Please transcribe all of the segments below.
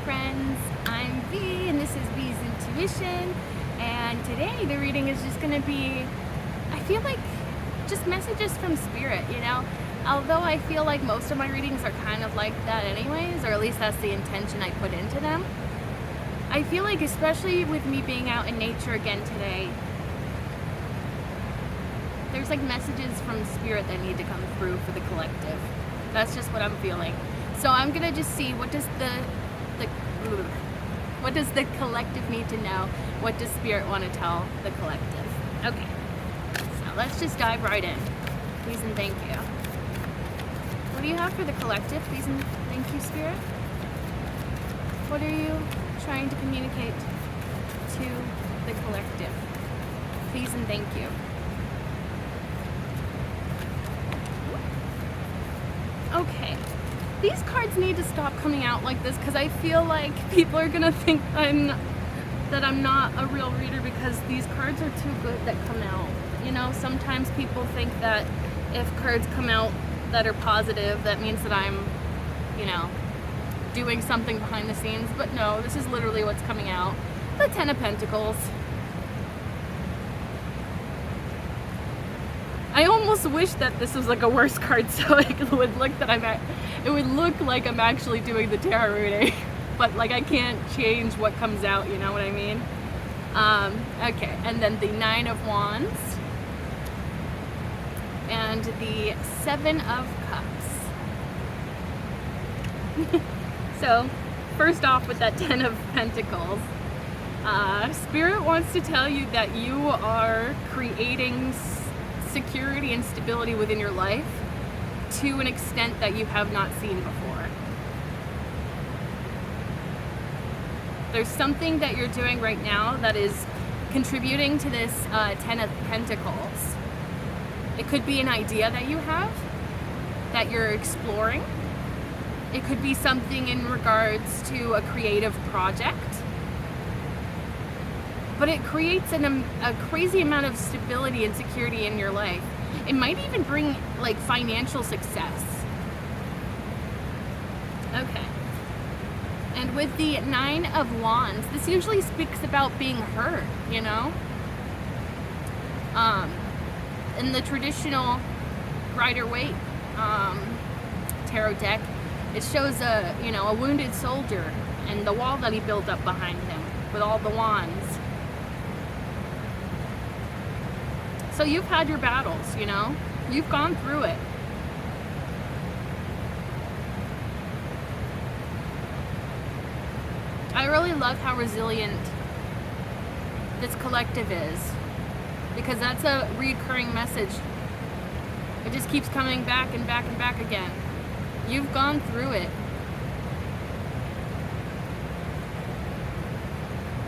friends, I'm V and this is V's Intuition, and today the reading is just going to be, I feel like, just messages from spirit, although I feel like most of my readings are kind of like that anyways, or at least that's the intention I put into them. I feel like, especially with me being out in nature again today, there's like messages from spirit that need to come through for the collective. That's just what I'm feeling. So I'm gonna just see what does the collective need to know? What does spirit want to tell the collective? Okay, so let's just dive right in. Please and thank you. What do you have for the collective? Please and thank you, spirit. What are you trying to communicate to the collective? Please and thank you. Okay, these cards need to stop coming out like this because I feel like people are gonna think that I'm not a real reader because these cards are too good that come out. Sometimes people think that if cards come out that are positive, that means that I'm, doing something behind the scenes. But no, this is literally what's coming out. The Ten of Pentacles. I almost wish that this was like a worse card so it would look like I'm actually doing the tarot reading. But like I can't change what comes out, you know what I mean? Okay, and then the Nine of Wands and the Seven of Cups. So first off with that Ten of Pentacles, Spirit wants to tell you that you are creating security and stability within your life to an extent that you have not seen before. There's something that you're doing right now that is contributing to this Ten of Pentacles. It could be an idea that you have that you're exploring. It could be something in regards to a creative project. But it creates a crazy amount of stability and security in your life. It might even bring like financial success. Okay. And with the Nine of Wands, this usually speaks about being hurt, in the traditional Rider-Waite tarot deck, it shows a wounded soldier and the wall that he built up behind him with all the wands. So you've had your battles, you've gone through it. I really love how resilient this collective is, because that's a recurring message. It just keeps coming back and back and back again. You've gone through it.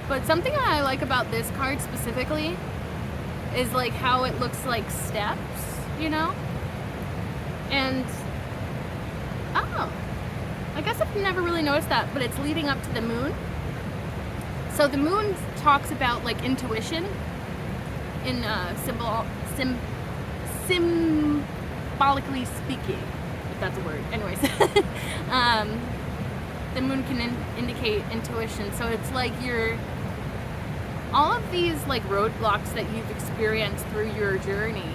But something that I like about this card specifically is like how it looks like steps, and I guess I've never really noticed that, but it's leading up to the moon. So the moon talks about like intuition in symbolically speaking, if that's a word. Anyways, the moon can indicate intuition. So it's like all of these like roadblocks that you've experienced through your journey,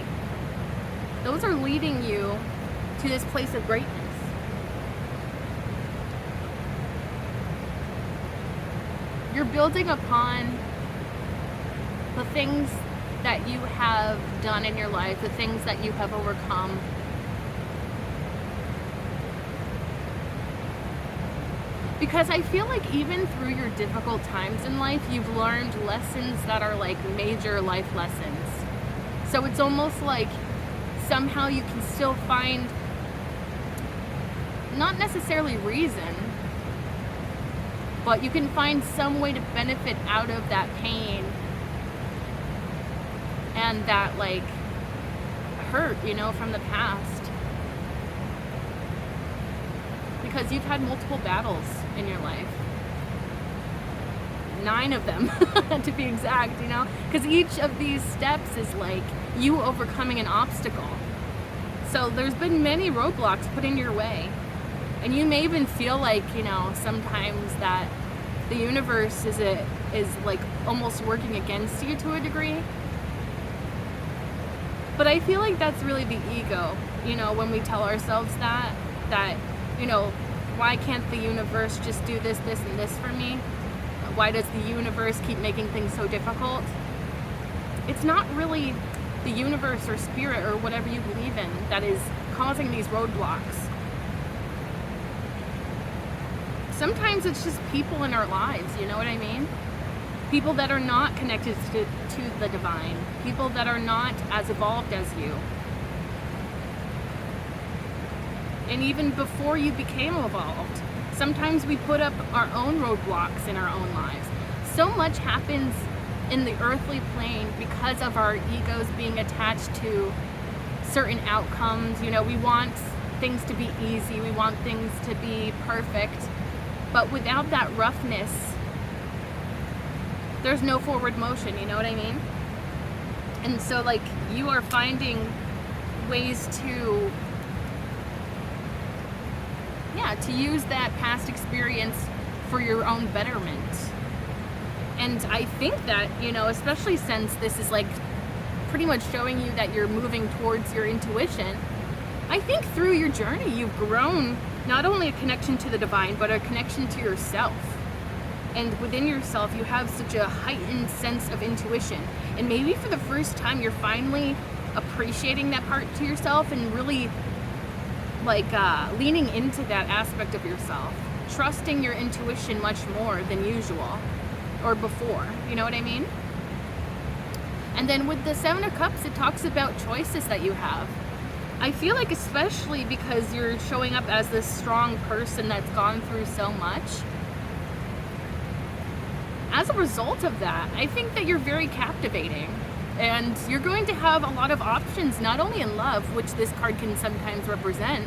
those are leading you to this place of greatness. You're building upon the things that you have done in your life, the things that you have overcome. Because I feel like even through your difficult times in life, you've learned lessons that are like major life lessons. So it's almost like somehow you can still find, not necessarily reason, but you can find some way to benefit out of that pain and that like hurt, from the past. Because you've had multiple battles in your life. 9 of them, to be exact, because each of these steps is like you overcoming an obstacle. So there's been many roadblocks put in your way. And you may even feel like, sometimes that the universe is like almost working against you to a degree. But I feel like that's really the ego, when we tell ourselves that, why can't the universe just do this, this, and this for me? Why does the universe keep making things so difficult? It's not really the universe or spirit or whatever you believe in that is causing these roadblocks. Sometimes it's just people in our lives, you know what I mean? People that are not connected to the divine. People that are not as evolved as you. And even before you became evolved, sometimes we put up our own roadblocks in our own lives. So much happens in the earthly plane because of our egos being attached to certain outcomes. We want things to be easy. We want things to be perfect. But without that roughness, there's no forward motion, you know what I mean? And so, like, you are finding ways to use that past experience for your own betterment. And I think that, especially since this is like pretty much showing you that you're moving towards your intuition, I think through your journey you've grown not only a connection to the divine, but a connection to yourself. And within yourself, you have such a heightened sense of intuition. And maybe for the first time, you're finally appreciating that part to yourself and really leaning into that aspect of yourself, trusting your intuition much more than usual or before. You know what I mean? And then with the Seven of Cups, it talks about choices that you have. I feel like, especially because you're showing up as this strong person that's gone through so much, as a result of that, I think that you're very captivating. And you're going to have a lot of options, not only in love, which this card can sometimes represent,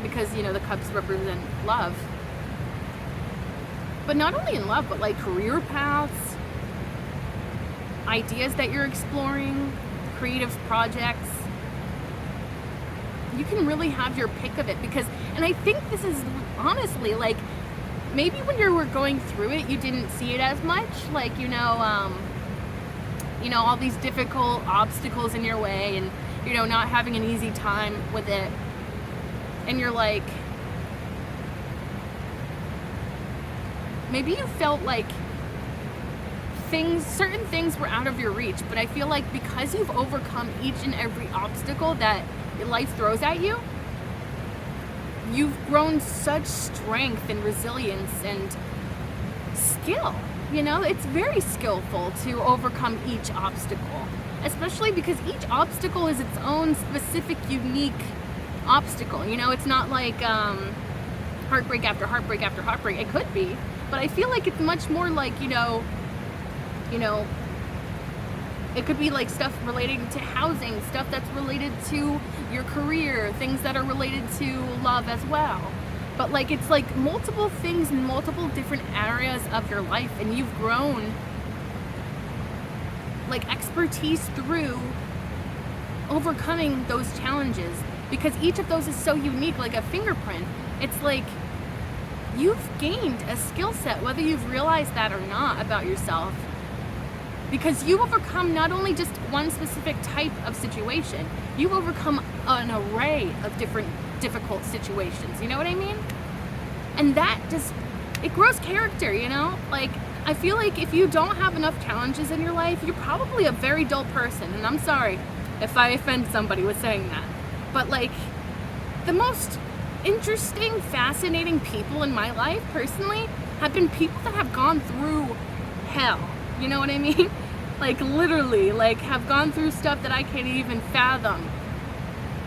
because, the cups represent love. But not only in love, but like career paths, ideas that you're exploring, creative projects. You can really have your pick of it and I think this is honestly like, maybe when you were going through it, you didn't see it as much, like, all these difficult obstacles in your way and, not having an easy time with it. And you're like, maybe you felt like certain things were out of your reach, but I feel like because you've overcome each and every obstacle that life throws at you, you've grown such strength and resilience and skill. It's very skillful to overcome each obstacle, especially because each obstacle is its own specific, unique obstacle. It's not like heartbreak after heartbreak after heartbreak. It could be, but I feel like it's much more like, it could be like stuff relating to housing, stuff that's related to your career, things that are related to love as well. But like, it's like multiple things in multiple different areas of your life, and you've grown like expertise through overcoming those challenges, because each of those is so unique, like a fingerprint. It's like you've gained a skill set, whether you've realized that or not, about yourself, because you overcome not only just one specific type of situation, you overcome an array of different difficult situations. You know what I mean? And that just, it grows character, like, I feel like if you don't have enough challenges in your life, you're probably a very dull person. And I'm sorry if I offend somebody with saying that, but like, the most interesting, fascinating people in my life personally have been people that have gone through hell. You know what I mean? Like, literally, like, have gone through stuff that I can't even fathom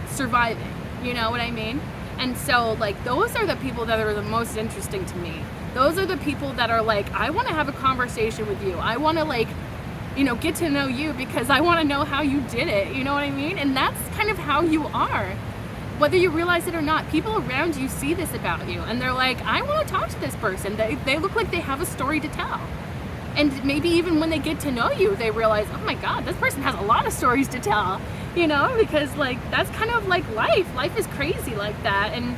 surviving. You know what I mean? And so, like, those are the people that are the most interesting to me. Those are the people that are like, I want to have a conversation with you. I want to, like, get to know you because I want to know how you did it. You know what I mean? And that's kind of how you are. Whether you realize it or not, people around you see this about you. And they're like, I want to talk to this person. They look like they have a story to tell. And maybe even when they get to know you, they realize, oh my God, this person has a lot of stories to tell, because like, that's kind of like life. Life is crazy like that. And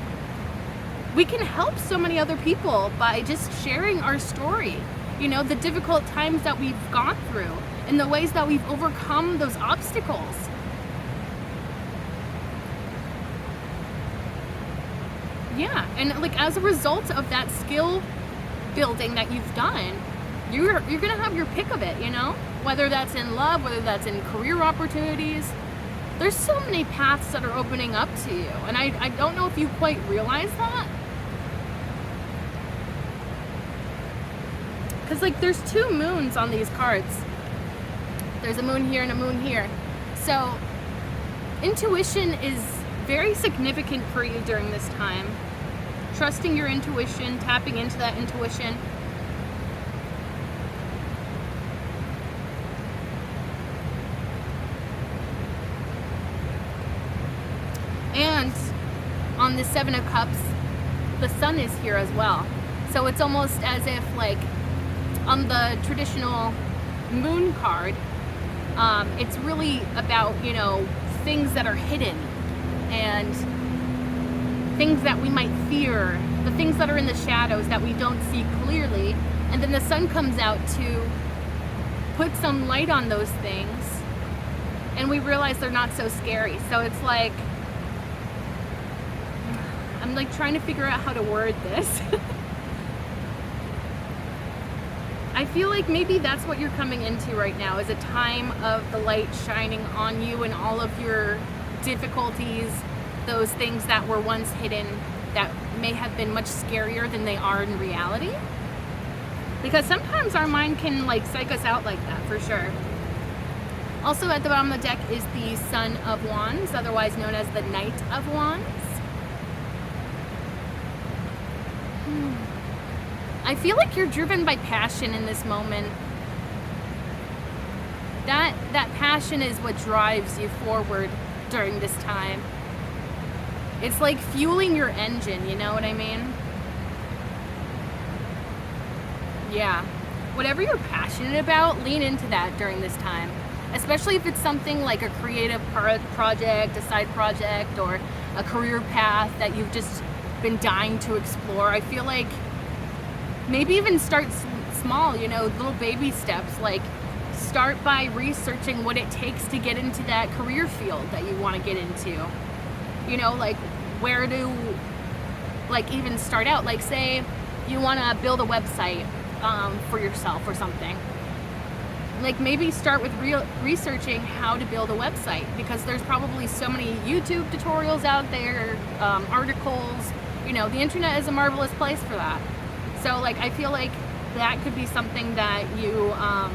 we can help so many other people by just sharing our story, you know, the difficult times that we've gone through and the ways that we've overcome those obstacles. Yeah, and like as a result of that skill building that you've done, you're gonna have your pick of it, you know? Whether that's in love, whether that's in career opportunities. There's so many paths that are opening up to you, and I don't know if you quite realize that. Because like there's two moons on these cards. There's a moon here and a moon here. So intuition is very significant for you during this time. Trusting your intuition, tapping into that intuition. And on the Seven of Cups, the Sun is here as well. So it's almost as if like on the traditional moon card, it's really about, you know, things that are hidden and things that we might fear, the things that are in the shadows that we don't see clearly. And then the sun comes out to put some light on those things, and we realize they're not so scary. So it's like, I'm like trying to figure out how to word this. I feel like maybe that's what you're coming into right now, is a time of the light shining on you and all of your difficulties, those things that were once hidden that may have been much scarier than they are in reality. Because sometimes our mind can like psych us out like that, for sure. Also at the bottom of the deck is the Son of Wands, otherwise known as the Knight of Wands. I feel like you're driven by passion in this moment. That passion is what drives you forward during this time. It's like fueling your engine, you know what I mean? Yeah. Whatever you're passionate about, lean into that during this time. Especially if it's something like a creative project, a side project, or a career path that you've just been dying to explore. I feel like maybe even start small, you know, little baby steps. Like start by researching what it takes to get into that career field that you want to get into. You know, like where to like even start out. Like say you want to build a website for yourself or something. Like maybe start with researching how to build a website, because there's probably so many YouTube tutorials out there, articles. You know, the internet is a marvelous place for that. So like I feel like that could be something that you are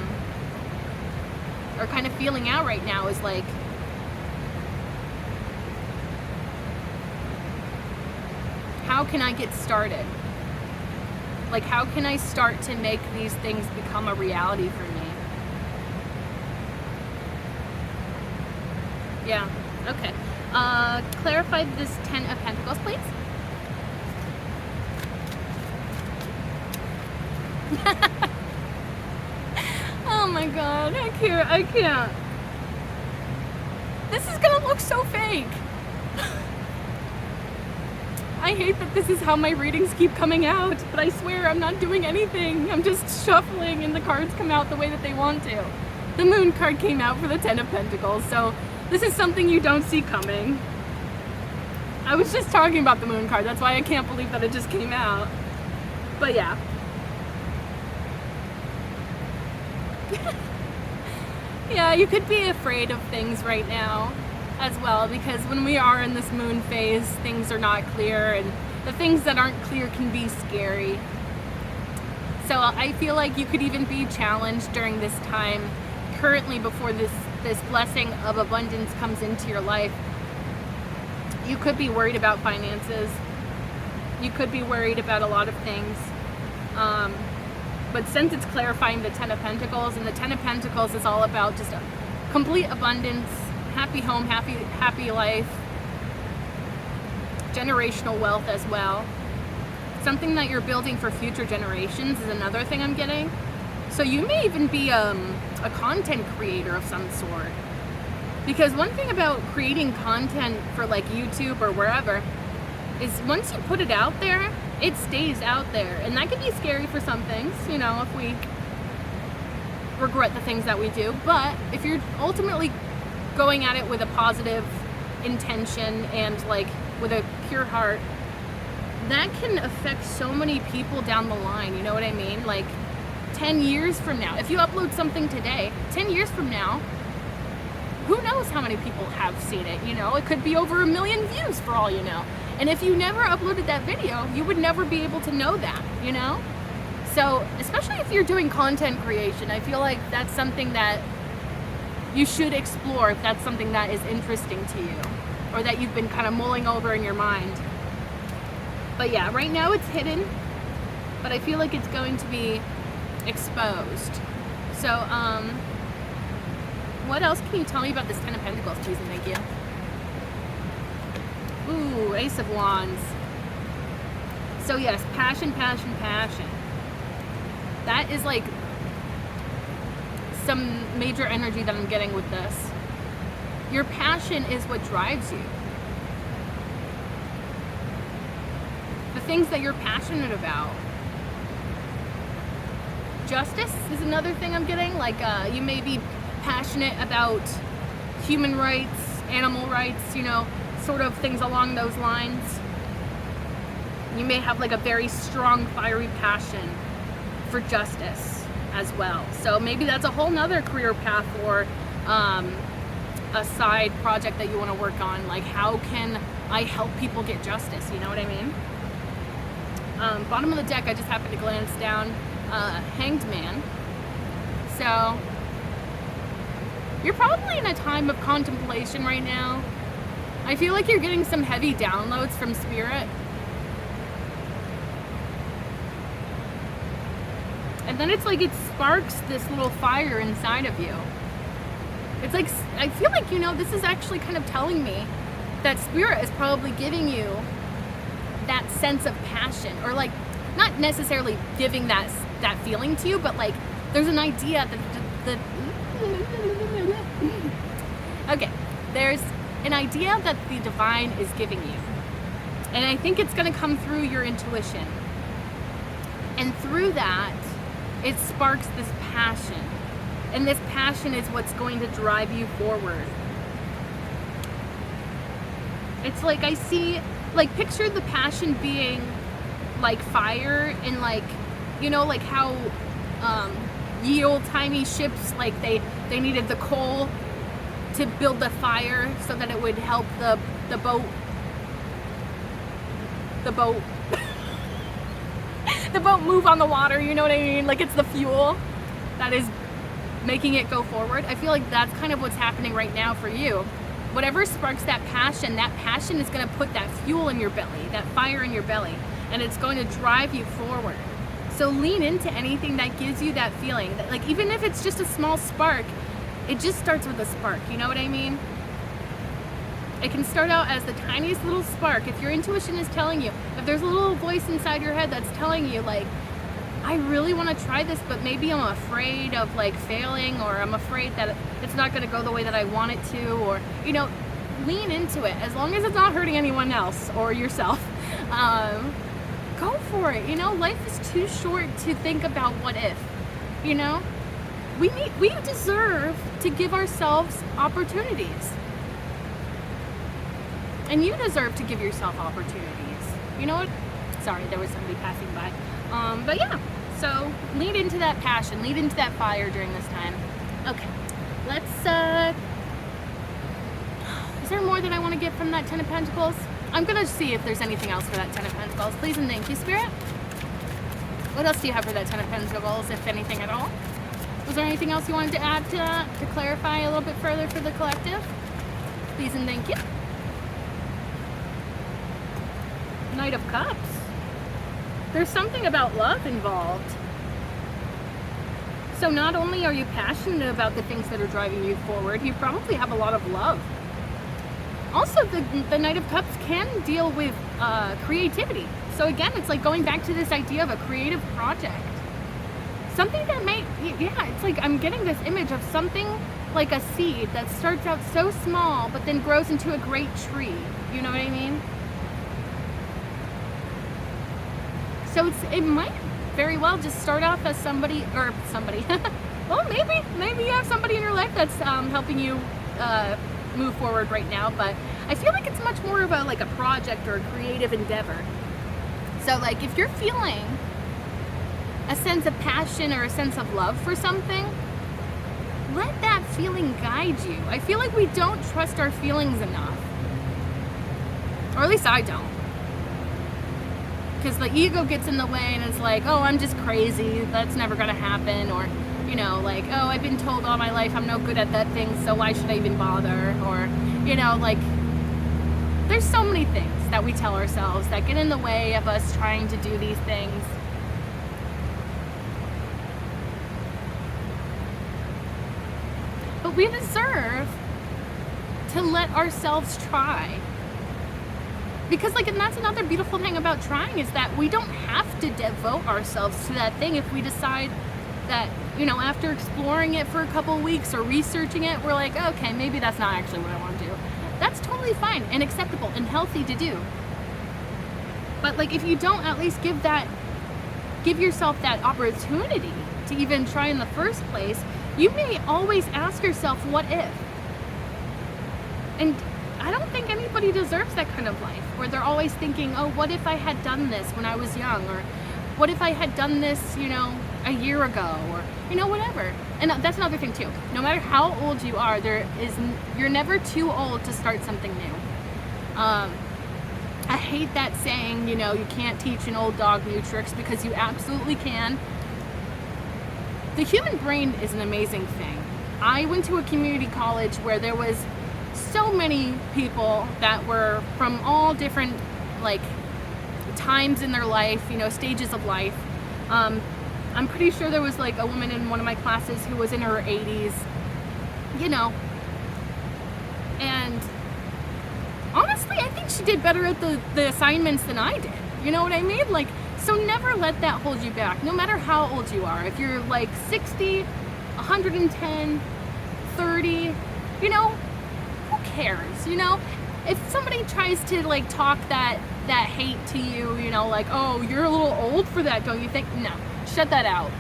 kind of feeling out right now, is like how can I get started? Like how can I start to make these things become a reality for me? Yeah, okay. Clarify this Ten of Pentacles, please. Oh my god, I can't. This is gonna look so fake. I hate that this is how my readings keep coming out, but I swear I'm not doing anything. I'm just shuffling and the cards come out the way that they want to. The Moon card came out for the Ten of Pentacles, so this is something you don't see coming. I was just talking about the Moon card, that's why I can't believe that it just came out. But yeah. Yeah, you could be afraid of things right now as well, because when we are in this moon phase, things are not clear, and the things that aren't clear can be scary. So I feel like you could even be challenged during this time, currently, before this blessing of abundance comes into your life. You could be worried about finances. You could be worried about a lot of things. But since it's clarifying the Ten of Pentacles, and the Ten of Pentacles is all about just a complete abundance, happy home, happy life, generational wealth as well. Something that you're building for future generations is another thing I'm getting. So you may even be a content creator of some sort. Because one thing about creating content for like YouTube or wherever is once you put it out there, it stays out there. And that can be scary for some things, you know, if we regret the things that we do. But if you're ultimately going at it with a positive intention and like with a pure heart, that can affect so many people down the line, you know what I mean? Like 10 years from now, if you upload something today, 10 years from now, who knows how many people have seen it, you know? It could be over 1 million views for all you know. And if you never uploaded that video, you would never be able to know that, you know? So, especially if you're doing content creation, I feel like that's something that you should explore if that's something that is interesting to you or that you've been kind of mulling over in your mind. But yeah, right now it's hidden, but I feel like it's going to be exposed. So, what else can you tell me about this Ten of Pentacles, please and thank you? Ooh, Ace of Wands. So yes, passion, passion, passion. That is like some major energy that I'm getting with this. Your passion is what drives you. The things that you're passionate about. Justice is another thing I'm getting. Like you may be passionate about human rights, animal rights, you know, sort of things along those lines. You may have like a very strong, fiery passion for justice as well. So maybe that's a whole nother career path or a side project that you want to work on. Like, how can I help people get justice? You know what I mean? Bottom of the deck, I just happened to glance down. Hanged Man. So you're probably in a time of contemplation right now. I feel like you're getting some heavy downloads from Spirit. And then it's like it sparks this little fire inside of you. It's like, I feel like, you know, this is actually kind of telling me that Spirit is probably giving you that sense of passion, or like not necessarily giving that feeling to you, but like there's an idea that okay, there's an idea that the divine is giving you, and I think it's going to come through your intuition, and through that it sparks this passion, and this passion is what's going to drive you forward. It's like I see, like, picture the passion being like fire, and like, you know, like how ye old timey ships, like they needed the coal to build the fire so that it would help the boat the boat move on the water, you know what I mean? Like, it's the fuel that is making it go forward. I feel like that's kind of what's happening right now for you. Whatever sparks that passion is going to put that fuel in your belly, that fire in your belly, and it's going to drive you forward. So lean into anything that gives you that feeling. That, like, even if it's just a small spark, it just starts with a spark, you know what I mean? It can start out as the tiniest little spark. If your intuition is telling you, if there's a little voice inside your head that's telling you, like, I really want to try this, but maybe I'm afraid of like failing, or I'm afraid that it's not going to go the way that I want it to, or, you know, lean into it as long as it's not hurting anyone else or yourself. Go for it. You know, life is too short to think about what if, you know, we deserve to give ourselves opportunities, and you deserve to give yourself opportunities. You know what? Sorry, there was somebody passing by. But yeah, so lead into that passion, lead into that fire during this time. Okay, let's, is there more that I want to get from that Ten of Pentacles? I'm going to see if there's anything else for that Ten of Pentacles. Please and thank you, Spirit. What else do you have for that Ten of Pentacles, if anything at all? Was there anything else you wanted to add to that, to clarify a little bit further for the collective? Please and thank you. Knight of Cups. There's something about love involved. So not only are you passionate about the things that are driving you forward, you probably have a lot of love. Also, the Knight of Cups can deal with creativity. So again, it's like going back to this idea of a creative project. Something that may, yeah, it's like I'm getting this image of something like a seed that starts out so small, but then grows into a great tree. You know what I mean? So it might very well just start off as somebody. Well, maybe you have somebody in your life that's helping you move forward right now, but I feel like it's much more of a project or a creative endeavor. So like if you're feeling a sense of passion or a sense of love for something, let that feeling guide you. I feel like we don't trust our feelings enough, or at least I don't, because the ego gets in the way and it's like, oh, I'm just crazy, that's never gonna happen, or like, oh, I've been told all my life I'm no good at that thing, so why should I even bother? Or like, there's so many things that we tell ourselves that get in the way of us trying to do these things. But we deserve to let ourselves try. Because and that's another beautiful thing about trying, is that we don't have to devote ourselves to that thing. If we decide that, after exploring it for a couple of weeks or researching it, we're like, okay, maybe that's not actually what I want to do. That's totally fine and acceptable and healthy to do. But if you don't at least give yourself that opportunity to even try in the first place, you may always ask yourself, what if? And I don't think anybody deserves that kind of life, where they're always thinking, oh, what if I had done this when I was young? Or what if I had done this, a year ago? Or, whatever. And that's another thing too. No matter how old you are, you're never too old to start something new. I hate that saying, you can't teach an old dog new tricks, because you absolutely can. The human brain is an amazing thing. I went to a community college where there was so many people that were from all different times in their life, stages of life. I'm pretty sure there was a woman in one of my classes who was in her 80s, and honestly, I think she did better at the assignments than I did. You know what I mean? So never let that hold you back, no matter how old you are. If you're 60, 110, 30, who cares? If somebody tries to talk that hate to you, oh, you're a little old for that, don't you think? No, shut that out.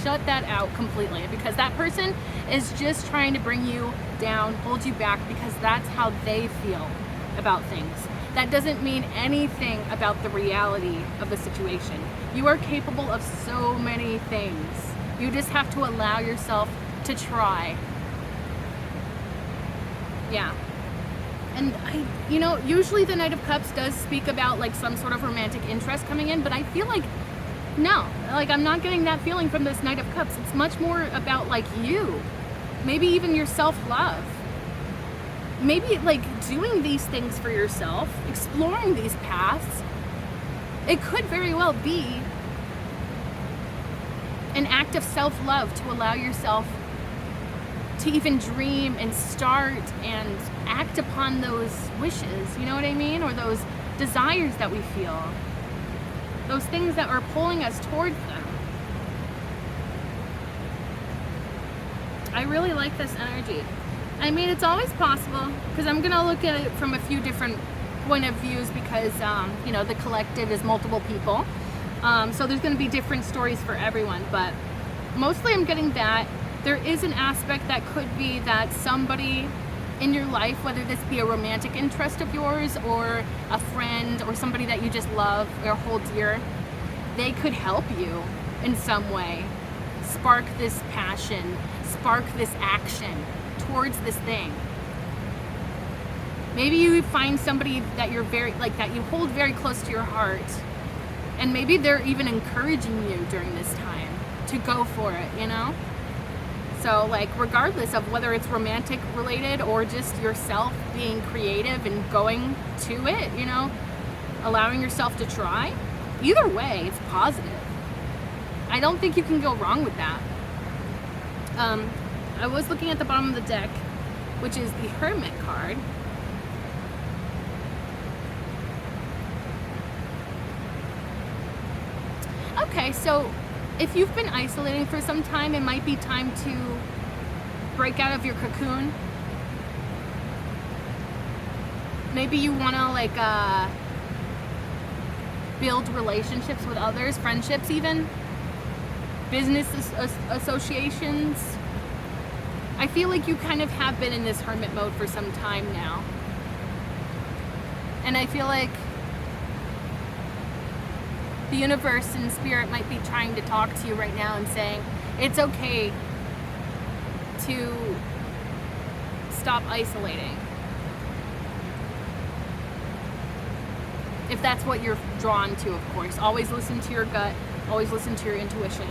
Shut that out completely, because that person is just trying to bring you down, hold you back, because that's how they feel about things. That doesn't mean anything about the reality of the situation. You are capable of so many things. You just have to allow yourself to try. Yeah. And usually the Knight of Cups does speak about some sort of romantic interest coming in, but I feel no, I'm not getting that feeling from this Knight of Cups. It's much more about you, maybe even your self-love. Maybe doing these things for yourself, exploring these paths. It could very well be an act of self-love to allow yourself to even dream and start and act upon those wishes, you know what I mean? Or those desires that we feel. Those things that are pulling us towards them. I really like this energy. I mean, it's always possible, because I'm going to look at it from a few different point of views, because, the collective is multiple people. So there's going to be different stories for everyone, but mostly I'm getting that there is an aspect that could be that somebody in your life, whether this be a romantic interest of yours or a friend or somebody that you just love or hold dear, they could help you in some way. Spark this passion, spark this action towards this thing. Maybe you find somebody that you're that you hold very close to your heart, and maybe they're even encouraging you during this time to go for it, So regardless of whether it's romantic related or just yourself being creative and going to it, allowing yourself to try, either way, it's positive. I don't think you can go wrong with that. I was looking at the bottom of the deck, which is the Hermit card. Okay, so if you've been isolating for some time, it might be time to break out of your cocoon. Maybe you want to build relationships with others, friendships even, business associations. I feel like you kind of have been in this hermit mode for some time now. And I feel like the universe and spirit might be trying to talk to you right now and saying, it's okay to stop isolating. If that's what you're drawn to, of course. Always listen to your gut. Always listen to your intuition.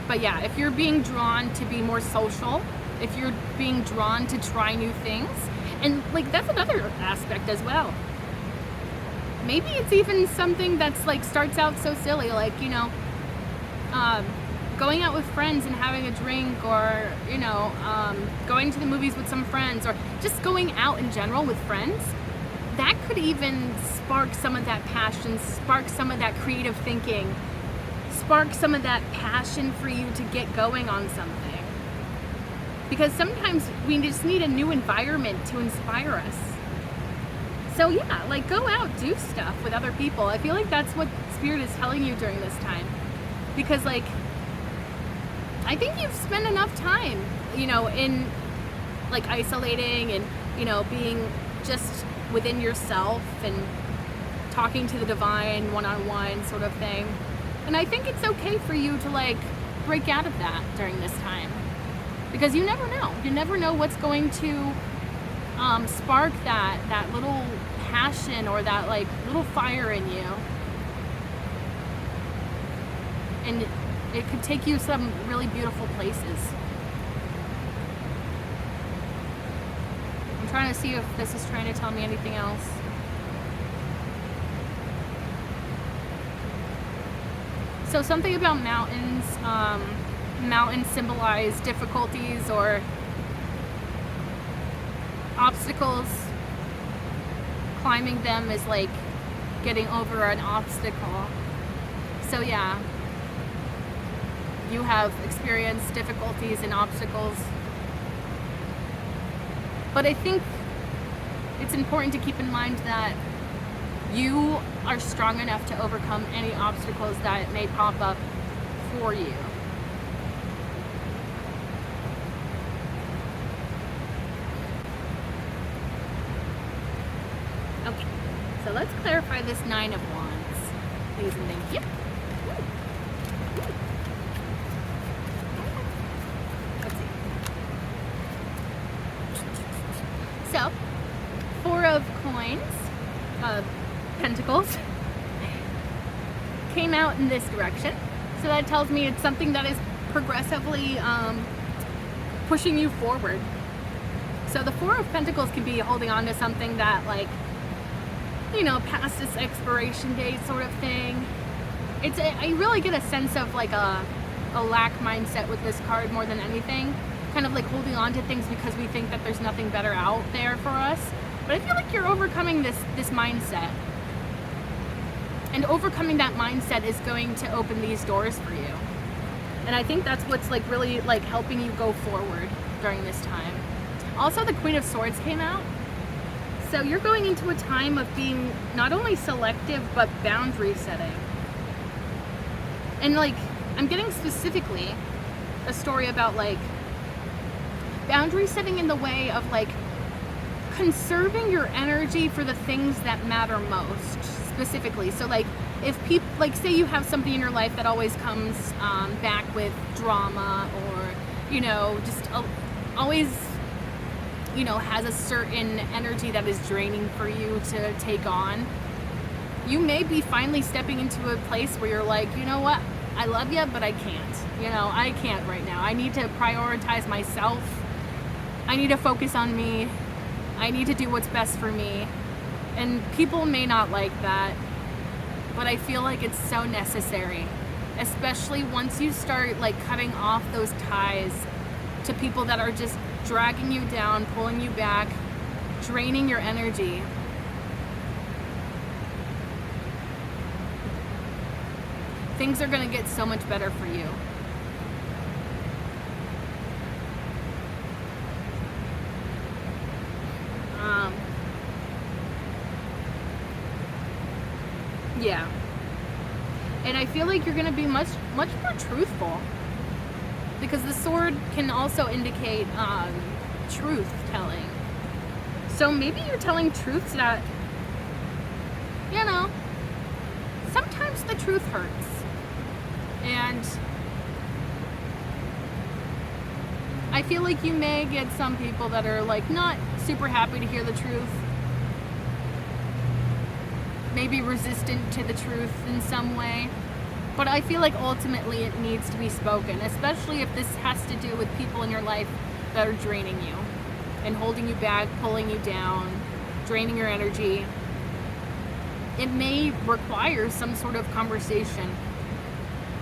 But yeah, if you're being drawn to be more social, if you're being drawn to try new things, and like that's another aspect as well. Maybe it's even something that's like starts out so silly, like, you know, going out with friends and having a drink, or, you know, going to the movies with some friends, or just going out in general with friends. That could even spark some of that passion, spark some of that creative thinking, spark some of that passion for you to get going on something. Because sometimes we just need a new environment to inspire us. So yeah, like go out, do stuff with other people. I feel like that's what Spirit is telling you during this time. Because like, I think you've spent enough time, you know, in like isolating and, you know, being just within yourself and talking to the divine one-on-one sort of thing. And I think it's okay for you to like break out of that during this time, because you never know. You never know what's going to spark that little passion or that like little fire in you, and it could take you some really beautiful places. I'm trying to see if this is trying to tell me anything else. So something about mountains. Mountains symbolize difficulties or obstacles. Climbing them is like getting over an obstacle. So yeah, you have experienced difficulties and obstacles. But I think it's important to keep in mind that you are strong enough to overcome any obstacles that may pop up for you. Okay, so let's clarify this Nine of Wands. Please and thank you. Let's see. So, Four of Coins, Pentacles, came out in this direction. So that tells me it's something that is progressively pushing you forward. So the Four of Pentacles can be holding on to something that, like, you know, past its expiration date sort of thing. I really get a sense of like a lack mindset with this card more than anything. Kind of like holding on to things because we think that there's nothing better out there for us. But I feel like you're overcoming this mindset. And overcoming that mindset is going to open these doors for you. And I think that's what's like really like helping you go forward during this time. Also, the Queen of Swords came out. So you're going into a time of being not only selective, but boundary setting. And like, I'm getting specifically a story about like boundary setting in the way of like conserving your energy for the things that matter most, specifically. So like, if people, like say you have somebody in your life that always comes back with drama, or, you know, just always, you know, has a certain energy that is draining for you to take on, you may be finally stepping into a place where you're like, you know what, I love you, but I can't. You know, I can't right now. I need to prioritize myself. I need to focus on me. I need to do what's best for me. And people may not like that, but I feel like it's so necessary, especially once you start like cutting off those ties to people that are just dragging you down, pulling you back, draining your energy. Things are going to get so much better for you. Yeah. And I feel like you're going to be much more truthful, because the sword can also indicate truth telling. So maybe you're telling truths that, you know, sometimes the truth hurts. And I feel like you may get some people that are like not super happy to hear the truth, maybe resistant to the truth in some way. But I feel like ultimately it needs to be spoken, especially if this has to do with people in your life that are draining you and holding you back, pulling you down, draining your energy. It may require some sort of conversation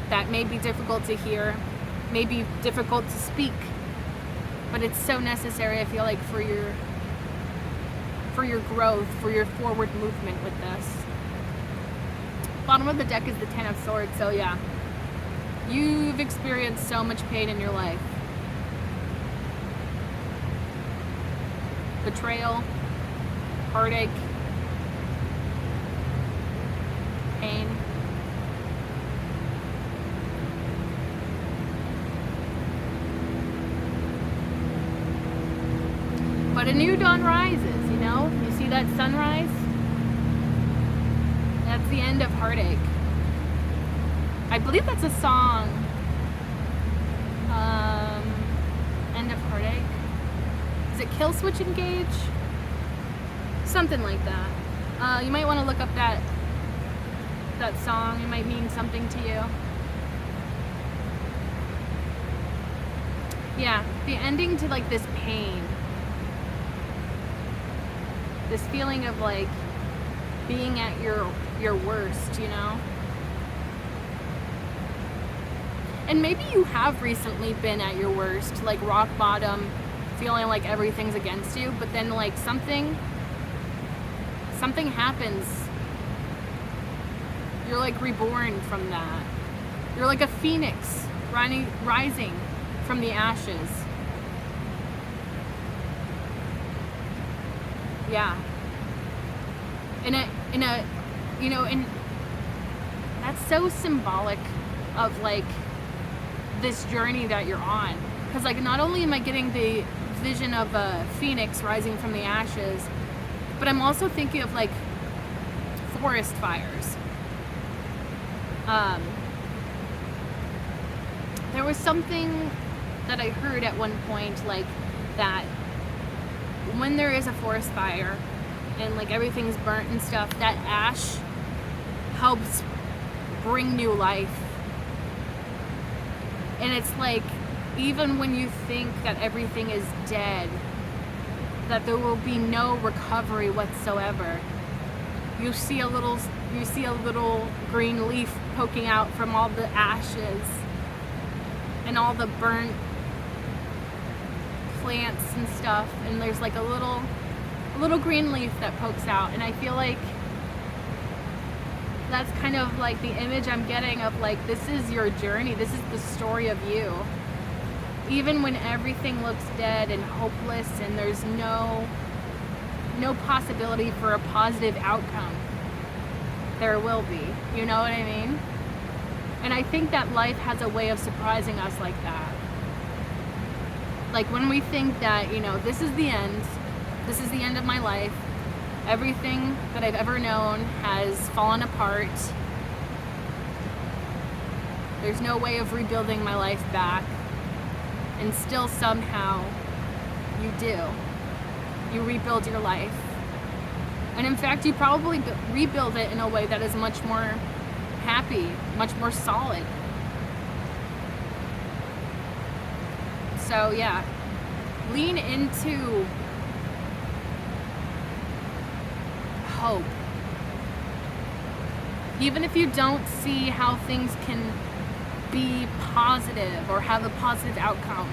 that may be difficult to hear, may be difficult to speak, but it's so necessary, I feel like, for your growth, for your forward movement with this. Bottom of the deck is the Ten of Swords, so yeah. You've experienced so much pain in your life. Betrayal, heartache, pain. But a new dawn rises, you know? You see that sunrise? That's the end of heartache. I believe that's a song. End of heartache. Is it Kill Switch Engage? Something like that. You might want to look up that song. It might mean something to you. Yeah, the ending to like this pain. This feeling of like being at your worst, you know? And maybe you have recently been at your worst, like rock bottom, feeling like everything's against you, but then like something happens. You're like reborn from that. You're like a phoenix rising from the ashes. Yeah. In a you know, and that's so symbolic of like this journey that you're on. Because like not only am I getting the vision of a phoenix rising from the ashes, but I'm also thinking of like forest fires. There was something that I heard at one point, like that when there is a forest fire and like everything's burnt and stuff, that ash helps bring new life. And it's like, even when you think that everything is dead, that there will be no recovery whatsoever, you see a little green leaf poking out from all the ashes and all the burnt plants and stuff, and there's like a little green leaf that pokes out. And I feel like that's kind of like the image I'm getting of like, this is your journey, this is the story of you. Even when everything looks dead and hopeless and there's no possibility for a positive outcome, there will be. You know what I mean? And I think that life has a way of surprising us like that. Like when we think that, you know, this is the end of my life, everything that I've ever known has fallen apart, there's no way of rebuilding my life back, and still somehow you do. You rebuild your life. And in fact, you probably rebuild it in a way that is much more happy, much more solid. So yeah, lean into hope. Even if you don't see how things can be positive or have a positive outcome,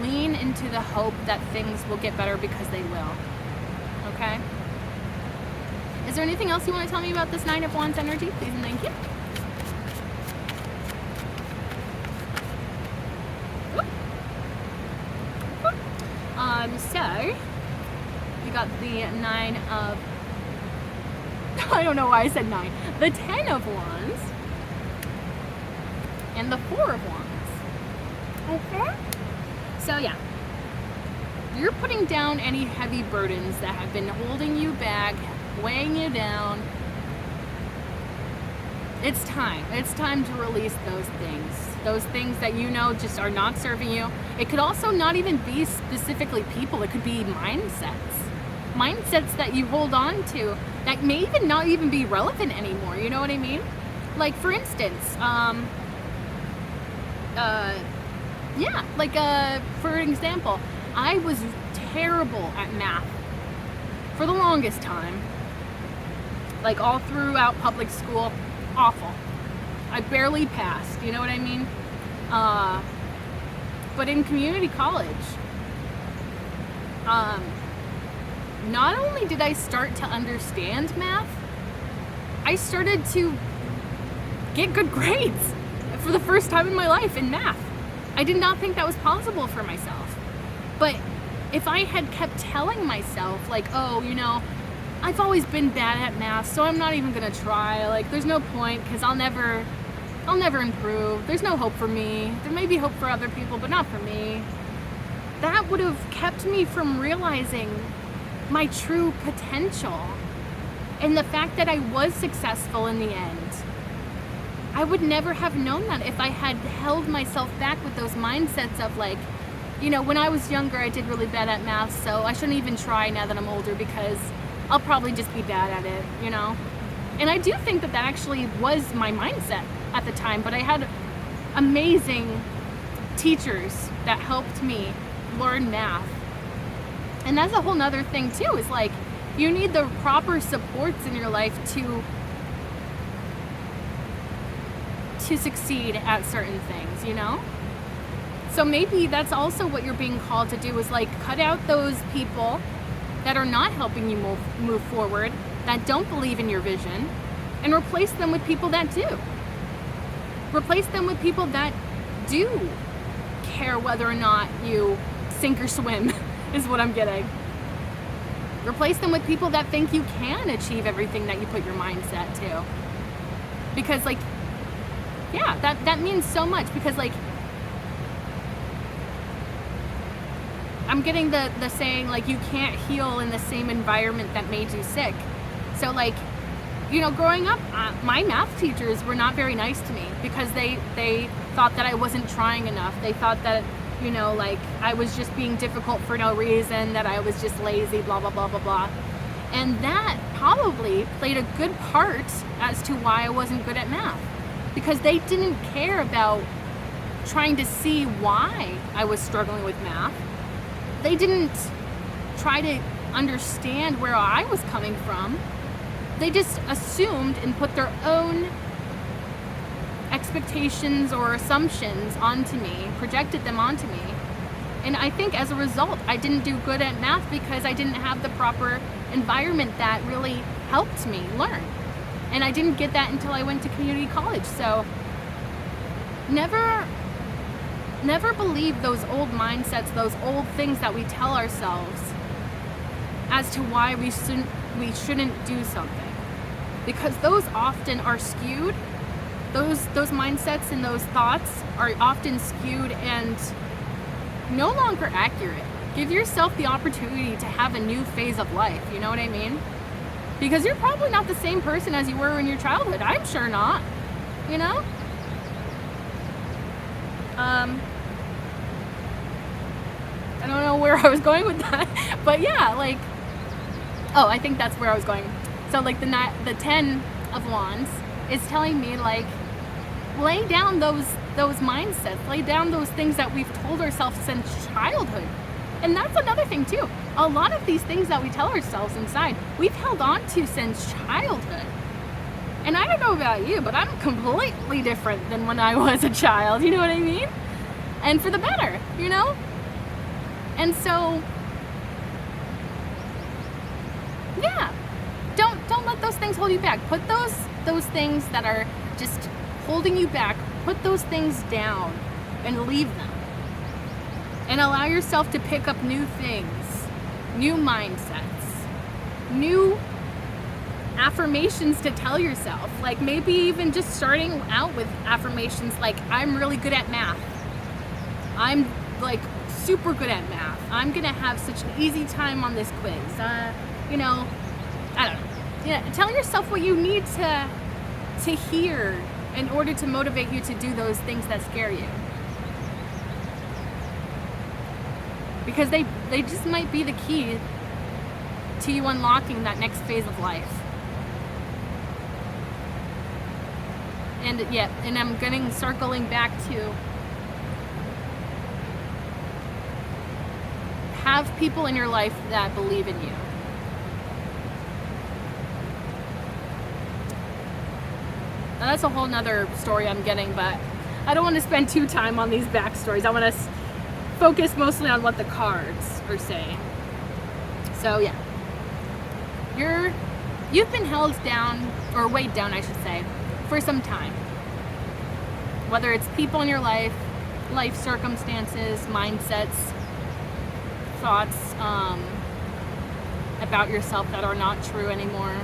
lean into the hope that things will get better, because they will. Okay? Is there anything else you want to tell me about this Nine of Wands energy? Please and thank you. So we got the Nine of I don't know why I said 9. The 10 of Wands and the 4 of Wands. Okay? So yeah, you're putting down any heavy burdens that have been holding you back, weighing you down. It's time. It's time to release those things. Those things that you know just are not serving you. It could also not even be specifically people. It could be mindsets. Mindsets that you hold on to that may even not even be relevant anymore. You know what I mean? Like, for instance, for example, I was terrible at math for the longest time. Like, all throughout public school, awful. I barely passed, you know what I mean? But in community college, not only did I start to understand math, I started to get good grades for the first time in my life in math. I did not think that was possible for myself. But if I had kept telling myself, like, oh, you know, I've always been bad at math, so I'm not even gonna try. Like, there's no point, because I'll never improve. There's no hope for me. There may be hope for other people, but not for me. That would have kept me from realizing my true potential and the fact that I was successful in the end. I would never have known that if I had held myself back with those mindsets of, like, you know, when I was younger, I did really bad at math, so I shouldn't even try now that I'm older because I'll probably just be bad at it, you know? And I do think that that actually was my mindset at the time, but I had amazing teachers that helped me learn math. And that's a whole nother thing too, is like, you need the proper supports in your life to succeed at certain things, you know? So maybe that's also what you're being called to do, is like, cut out those people that are not helping you move forward, that don't believe in your vision, and replace them with people that do. Replace them with people that do care whether or not you sink or swim, is what I'm getting. Replace them with people that think you can achieve everything that you put your mindset to. Because, like, yeah, that means so much, because, like, I'm getting the saying, like, you can't heal in the same environment that made you sick. So, like, you know, growing up, my math teachers were not very nice to me because they thought that I wasn't trying enough. They thought that, you know, like, I was just being difficult for no reason, that I was just lazy, blah, blah, blah, blah, blah. And that probably played a good part as to why I wasn't good at math, because they didn't care about trying to see why I was struggling with math. They didn't try to understand where I was coming from. They just assumed and put their own expectations or assumptions onto me, projected them onto me. And I think as a result, I didn't do good at math because I didn't have the proper environment that really helped me learn. And I didn't get that until I went to community college. So never believe those old mindsets, those old things that we tell ourselves as to why we shouldn't do something. Because those often are skewed. Those mindsets and those thoughts are often skewed and no longer accurate. Give yourself the opportunity to have a new phase of life, you know what I mean? Because you're probably not the same person as you were in your childhood. I'm sure not, you know? I don't know where I was going with that, but yeah, like, oh, I think that's where I was going. So, like, the 10 of Wands is telling me, like, lay down those mindsets, lay down those things that we've told ourselves since childhood. And that's another thing too. A lot of these things that we tell ourselves inside, we've held on to since childhood. And I don't know about you, but I'm completely different than when I was a child, you know what I mean? And for the better, you know? And so, yeah, don't let those things hold you back. Put those things that are just holding you back, put those things down and leave them. And allow yourself to pick up new things, new mindsets, new affirmations to tell yourself. Like maybe even just starting out with affirmations like, I'm really good at math. I'm like super good at math. I'm gonna have such an easy time on this quiz. You know, I don't know. Yeah, tell yourself what you need to hear in order to motivate you to do those things that scare you. Because they just might be the key to you unlocking that next phase of life. And yeah, and I'm circling back to have people in your life that believe in you. Now that's a whole nother story I'm getting, but I don't want to spend too time on these backstories. I want to focus mostly on what the cards are saying. So yeah, you've been held down, or weighed down I should say, for some time. Whether it's people in your life, life circumstances, mindsets, thoughts about yourself that are not true anymore.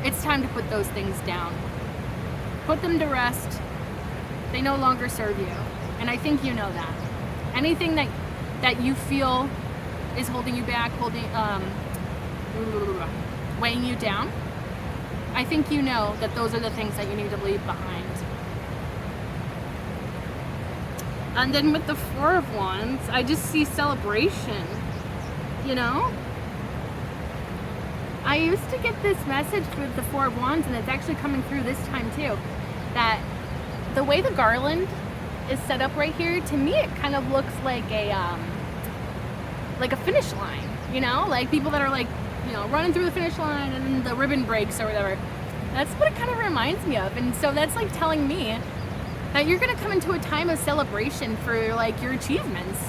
It's time to put those things down. Put them to rest. They no longer serve you. And I think you know that. Anything that you feel is holding you back, weighing you down, I think you know that those are the things that you need to leave behind. And then with the Four of Wands, I just see celebration, you know? I used to get this message with the Four of Wands, and it's actually coming through this time too, that the way the garland is set up right here, to me it kind of looks like a finish line, you know? Like people that are like, you know, running through the finish line and then the ribbon breaks or whatever. That's what it kind of reminds me of. And so that's like telling me that you're gonna come into a time of celebration for like your achievements.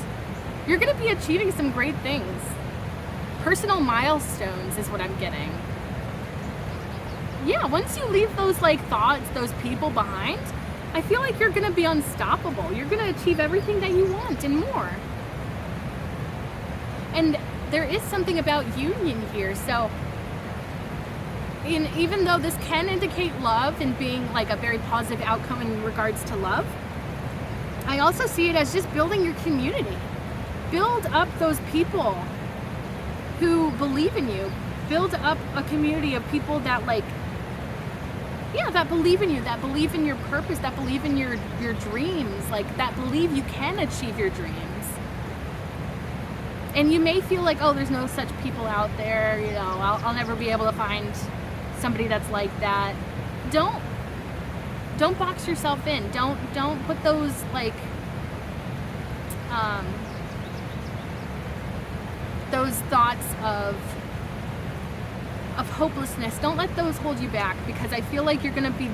You're gonna be achieving some great things. Personal milestones is what I'm getting. Yeah, once you leave those like thoughts, those people behind, I feel like you're gonna be unstoppable. You're gonna achieve everything that you want and more. And there is something about union here. So even though this can indicate love and being like a very positive outcome in regards to love, I also see it as just building your community. Build up those people who believe in you. Build up a community of people that like, yeah, that believe in you, that believe in your purpose, that believe in your dreams, like that believe you can achieve your dreams. And you may feel like, oh, there's no such people out there, you know, I'll never be able to find somebody that's like that. Don't box yourself in. Don't put those like those thoughts of hopelessness. Don't let those hold you back, because I feel like you're gonna be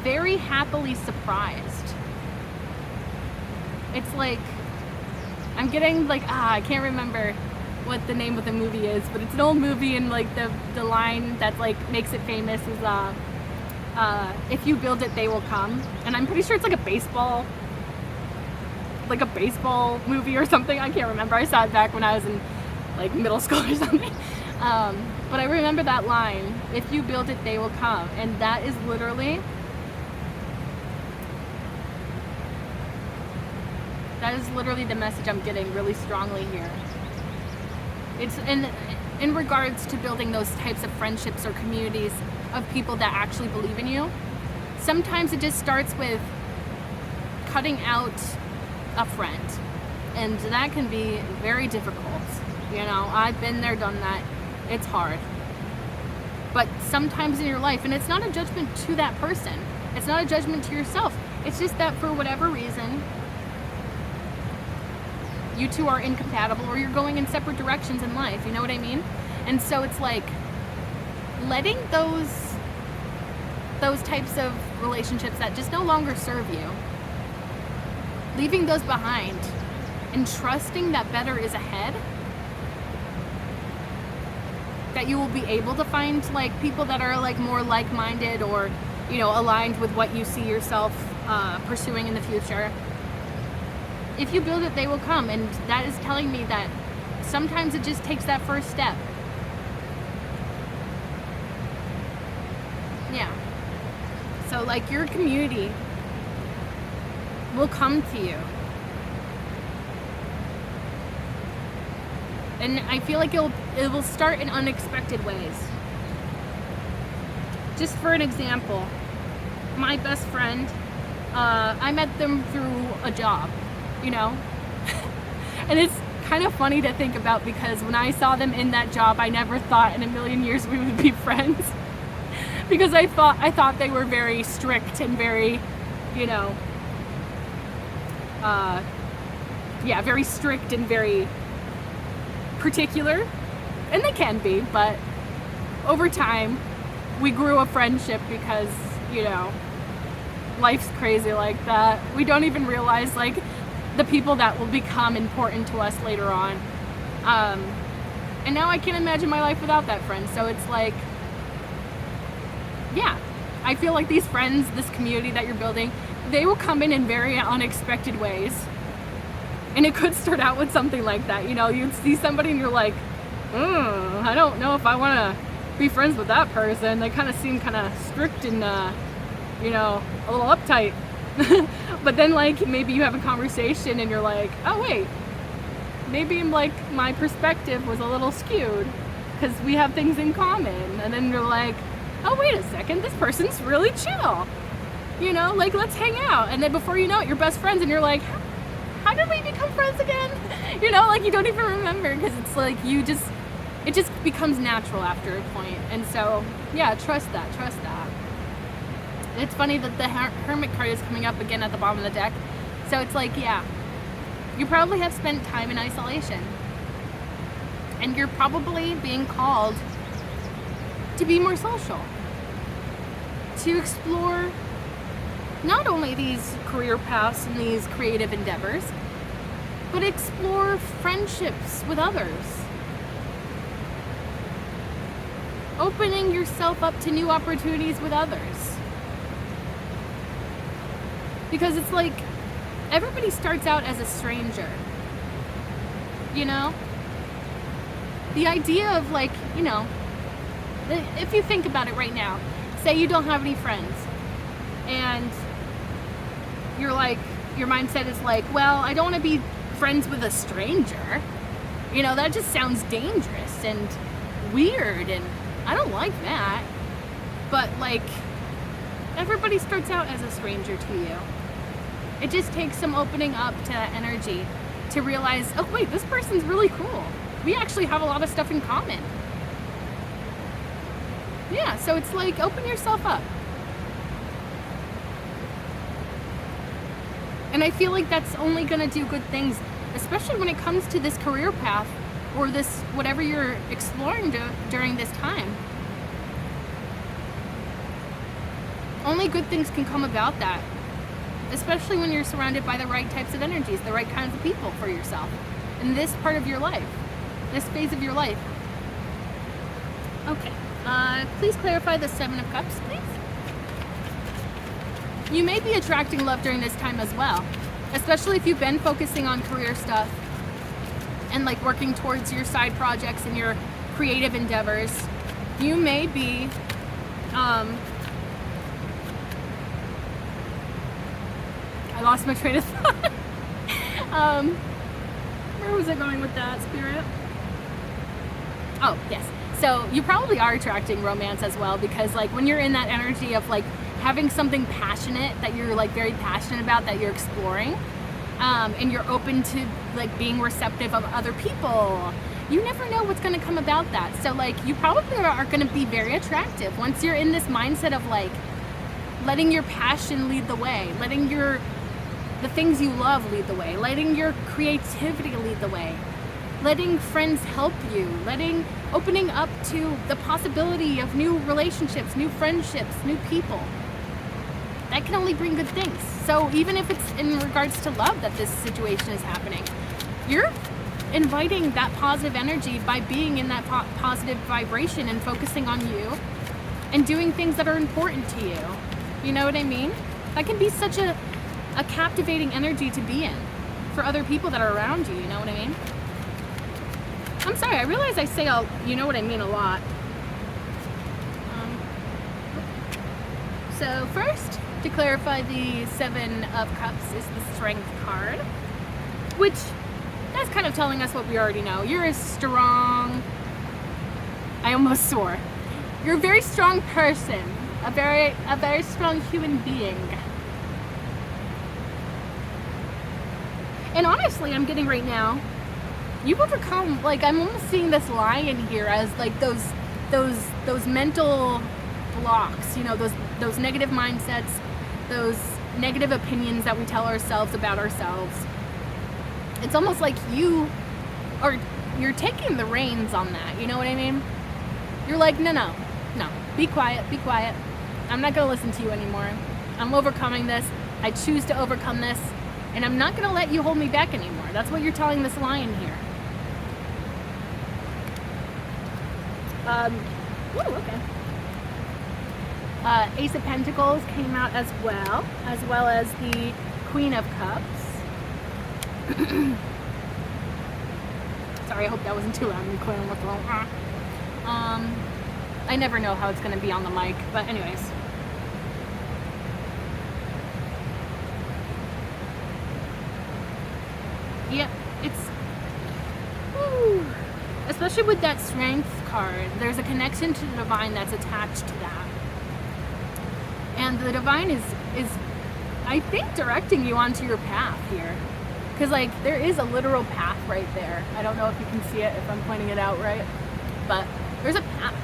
very happily surprised. It's like I'm getting like I can't remember what the name of the movie is, but it's an old movie, and like the line that like makes it famous is if you build it they will come. And I'm pretty sure it's like a baseball movie or something. I can't remember. I saw it back when I was in like middle school or something. But I remember that line, if you build it they will come. And that is literally the message I'm getting really strongly here. It's in regards to building those types of friendships or communities of people that actually believe in you. Sometimes it just starts with cutting out a friend, and that can be very difficult. You know, I've been there, done that. It's hard. But sometimes in your life, and it's not a judgment to that person, it's not a judgment to yourself, it's just that for whatever reason you two are incompatible, or you're going in separate directions in life, you know what I mean? And so it's like letting those types of relationships that just no longer serve you, leaving those behind and trusting that better is ahead, that you will be able to find like people that are like more like-minded, or you know, aligned with what you see yourself pursuing in the future. If you build it, they will come. And that is telling me that sometimes it just takes that first step. Yeah. So like your community will come to you. And I feel like it will start in unexpected ways. Just for an example, my best friend, I met them through a job, you know? And it's kind of funny to think about because when I saw them in that job, I never thought in a million years we would be friends. Because I thought they were very strict and very, you know, very strict and very particular. And they can be, but over time, we grew a friendship because, you know, life's crazy like that. We don't even realize, like, the people that will become important to us later on. And now I can't imagine my life without that friend. So it's like, yeah, I feel like these friends, this community that you're building, they will come in very unexpected ways. And it could start out with something like that. You know, you'd see somebody and you're like, I don't know if I want to be friends with that person. They kind of seem kind of strict and, you know, a little uptight. But then, like, maybe you have a conversation and you're like, oh, wait, maybe, like, my perspective was a little skewed because we have things in common. And then you're like, oh, wait a second, this person's really chill. You know, like, let's hang out. And then before you know it, you're best friends and you're like, how did we become friends again? You know, like, you don't even remember because it's like it just becomes natural after a point. And so, yeah, trust that. It's funny that the Hermit card is coming up again at the bottom of the deck. So it's like, yeah, you probably have spent time in isolation. And you're probably being called to be more social. To explore not only these career paths and these creative endeavors, but explore friendships with others. Opening yourself up to new opportunities with others. Because it's like, everybody starts out as a stranger. You know? The idea of, like, you know, if you think about it right now, say you don't have any friends, and you're like, your mindset is like, well, I don't want to be friends with a stranger. You know, that just sounds dangerous and weird, and I don't like that. But, like, everybody starts out as a stranger to you. It just takes some opening up to that energy to realize, oh, wait, this person's really cool. We actually have a lot of stuff in common. Yeah, so it's like, open yourself up. And I feel like that's only going to do good things, especially when it comes to this career path or this, whatever you're exploring during this time. Only good things can come about that, especially when you're surrounded by the right types of energies, the right kinds of people for yourself in this part of your life, this phase of your life. Okay, please clarify the Seven of Cups, please. You may be attracting love during this time as well, especially if you've been focusing on career stuff and, like, working towards your side projects and your creative endeavors. You may be I lost my train of thought. Where was I going with that, Spirit? Oh, yes. So you probably are attracting romance as well, because, like, when you're in that energy of, like, having something passionate that you're, like, very passionate about, that you're exploring, and you're open to, like, being receptive of other people, you never know what's going to come about that. So, like, you probably are going to be very attractive once you're in this mindset of, like, letting your passion lead the way, letting the things you love lead the way, letting your creativity lead the way, letting friends help you, opening up to the possibility of new relationships, new friendships, new people. That can only bring good things. So even if it's in regards to love that this situation is happening, you're inviting that positive energy by being in that positive vibration and focusing on you and doing things that are important to you. You know what I mean? That can be such a captivating energy to be in for other people that are around you. You know what I mean? I'm sorry, I realize I say you know what I mean a lot. So first, to clarify, the Seven of Cups is the Strength card, which that's kind of telling us what we already know. You're a strong, I almost swore. You're a very strong person, a very strong human being. And honestly, I'm getting right now, you've overcome, like, I'm almost seeing this lion here as like those mental blocks, you know, those negative mindsets, those negative opinions that we tell ourselves about ourselves. It's almost like you're taking the reins on that, you know what I mean? You're like, no, be quiet. I'm not gonna listen to you anymore. I'm overcoming this. I choose to overcome this, and I'm not gonna let you hold me back anymore. That's what you're telling this lion here. Okay. Ace of Pentacles came out as well as the Queen of Cups. Sorry, I hope that wasn't too loud. I'm clearing my throat. I never know how it's going to be on the mic, but anyways. Yep, it's... Woo. Especially with that Strength card, there's a connection to the Divine that's attached to that. And the Divine is I think, directing you onto your path here. Because, like, there is a literal path right there. I don't know if you can see it, if I'm pointing it out right. But there's a path.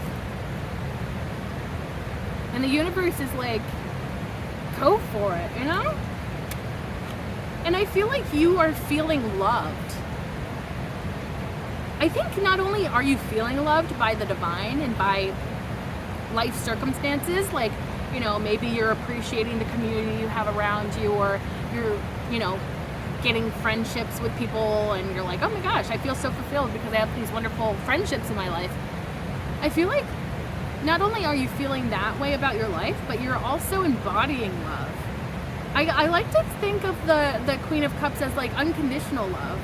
And the universe is like, go for it, you know? And I feel like you are feeling loved. I think not only are you feeling loved by the Divine and by life circumstances, like, you know, maybe you're appreciating the community you have around you, or you're, you know, getting friendships with people and you're like, oh my gosh, I feel so fulfilled because I have these wonderful friendships in my life. I feel like not only are you feeling that way about your life, but you're also embodying love. I like to think of the Queen of Cups as like unconditional love.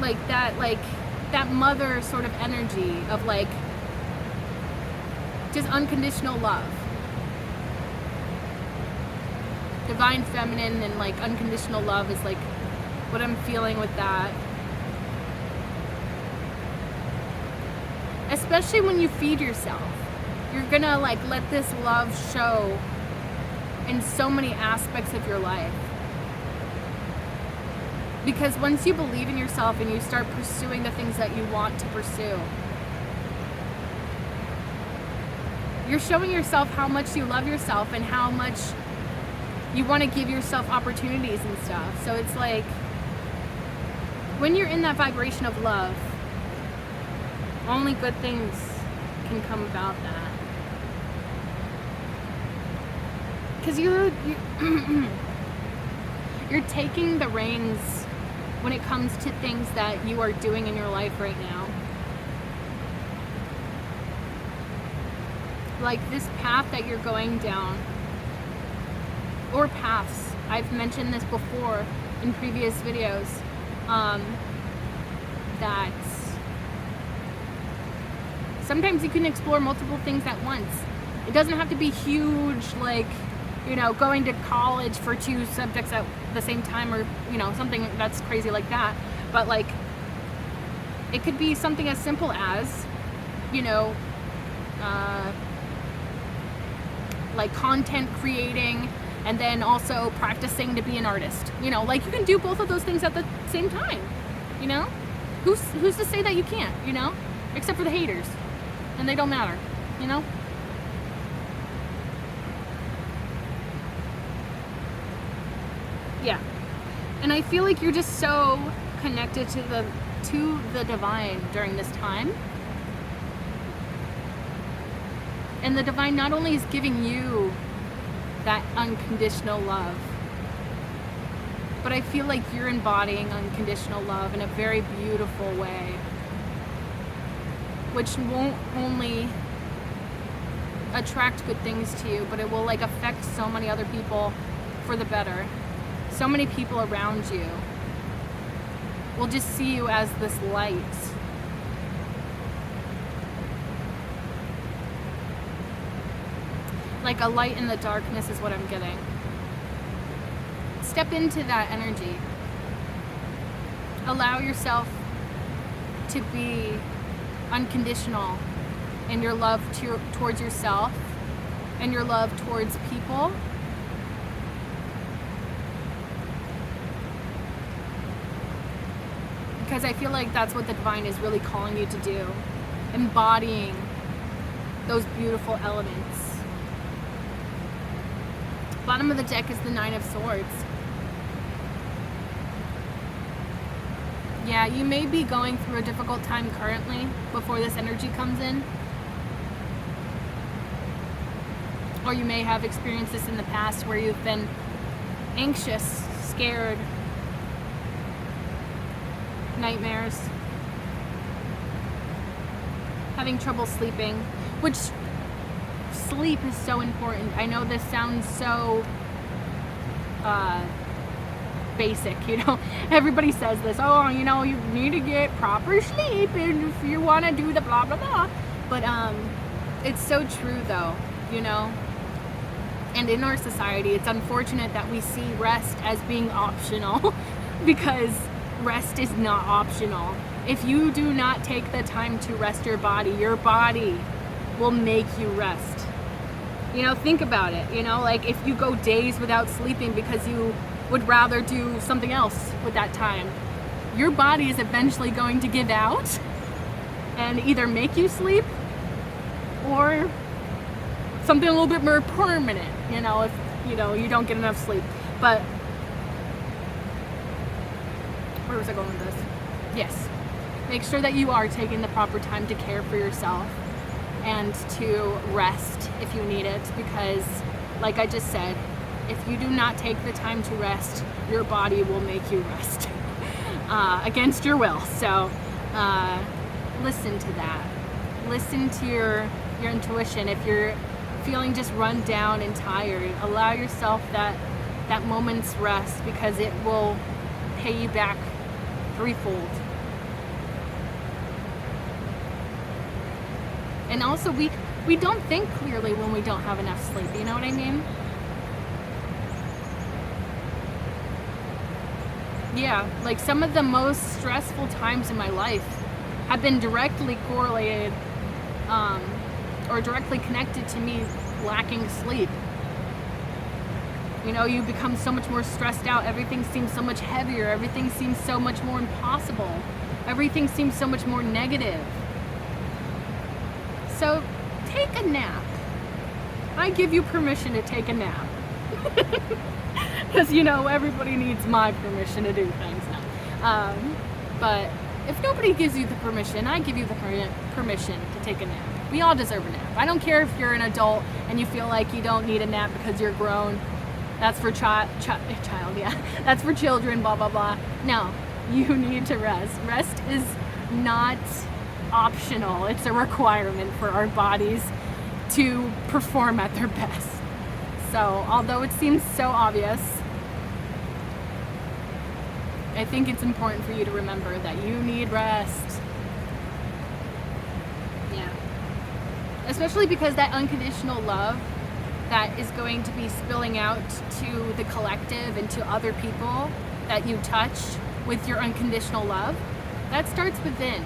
Like that mother sort of energy of like just unconditional love. Divine feminine and like unconditional love is like what I'm feeling with that. Especially when you feed yourself. You're gonna like let this love show in so many aspects of your life. Because once you believe in yourself and you start pursuing the things that you want to pursue, you're showing yourself how much you love yourself and how much you want to give yourself opportunities and stuff. So it's like, when you're in that vibration of love, only good things can come about that. Because you're taking the reins when it comes to things that you are doing in your life right now. Like this path that you're going down, or paths. I've mentioned this before in previous videos, that sometimes you can explore multiple things at once. It doesn't have to be huge, like, you know, going to college for 2 subjects at the same time, or, you know, something that's crazy like that. But like, it could be something as simple as, you know, like content creating, and then also practicing to be an artist. You know, like you can do both of those things at the same time, you know? Who's to say that you can't, you know? Except for the haters. And they don't matter, you know? Yeah. And I feel like you're just so connected to the Divine during this time. And the Divine not only is giving you that unconditional love, but I feel like you're embodying unconditional love in a very beautiful way, which won't only attract good things to you, but it will like affect so many other people for the better. So many people around you will just see you as this light Like a light in the darkness is what I'm getting. Step into that energy. Allow yourself to be unconditional in your love towards yourself and your love towards people. Because I feel like that's what the divine is really calling you to do. Embodying those beautiful elements. Bottom of the deck is the Nine of Swords. Yeah, you may be going through a difficult time currently before this energy comes in. Or you may have experienced this in the past where you've been anxious, scared, nightmares, having trouble sleeping, which sleep is so important. I know this sounds so basic, you know. Everybody says this, oh, you know, you need to get proper sleep and if you want to do the blah blah blah, but it's so true though, you know. And in our society, it's unfortunate that we see rest as being optional because rest is not optional. If you do not take the time to rest your body will make you rest. You know, think about it, you know, like if you go days without sleeping because you would rather do something else with that time, your body is eventually going to give out and either make you sleep or something a little bit more permanent, you know, if you know you don't get enough sleep. But where was I going with this? Yes, make sure that you are taking the proper time to care for yourself and to rest if you need it, because like I just said, if you do not take the time to rest, your body will make you rest against your will. So listen to that. Listen to your intuition. If you're feeling just run down and tired, allow yourself that moment's rest, because it will pay you back threefold. And also we don't think clearly when we don't have enough sleep, you know what I mean? Yeah, like some of the most stressful times in my life have been directly correlated or directly connected to me lacking sleep. You know, you become so much more stressed out. Everything seems so much heavier. Everything seems so much more impossible. Everything seems so much more negative. So take a nap. I give you permission to take a nap. Because, you know, everybody needs my permission to do things now. But if nobody gives you the permission, I give you the permission to take a nap. We all deserve a nap. I don't care if you're an adult and you feel like you don't need a nap because you're grown. That's for child, yeah. That's for children, blah, blah, blah. No, you need to rest. Rest is not optional. It's a requirement for our bodies to perform at their best. So, although it seems so obvious, I think it's important for you to remember that you need rest. Yeah. Especially because that unconditional love that is going to be spilling out to the collective and to other people that you touch with your unconditional love, that starts within.